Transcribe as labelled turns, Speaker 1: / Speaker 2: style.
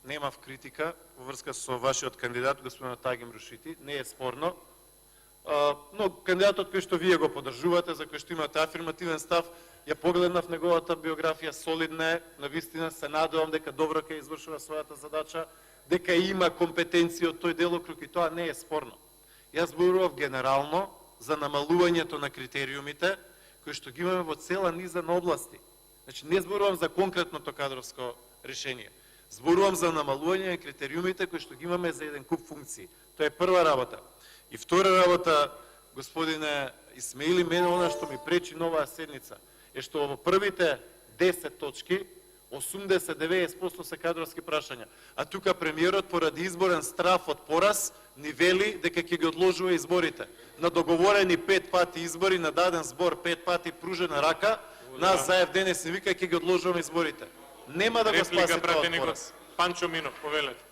Speaker 1: немав критика во врска со вашиот кандидат, господин Тагим Рушити, не е спорно. Но кандидатот кој што вие го поддржувате, за кој што имате афирмативен став, ја погледнав неговата биографија, солидна е, навистина се надевам дека добро ќе извршува својата задача, дека има компетенција од тој делокруг и тоа не е спорно. Јас зборував генерално за намалувањето на критериумите кои што ги имаме во цела низа на области. Значи не зборувам за конкретното кадровско решение. Зборувам за намалување на критериумите кои што ги имаме за еден куп функции. Тоа е прва работа. И втора работа, господине Исмаили, мене она што ми пречи на оваа седница е што во првите 10 точки 80-90% се кадровски прашања. А тука премиерот поради изборен страф од пораз ни вели дека ќе ги одложува изборите. На договорени 5 пати избори, на даден збор 5 пати пружена рака, нас за ФДНС ни вика ќе ги одложуваме изборите. Нема да го спаси тоа од пораз.
Speaker 2: Панчо Минов, повелете.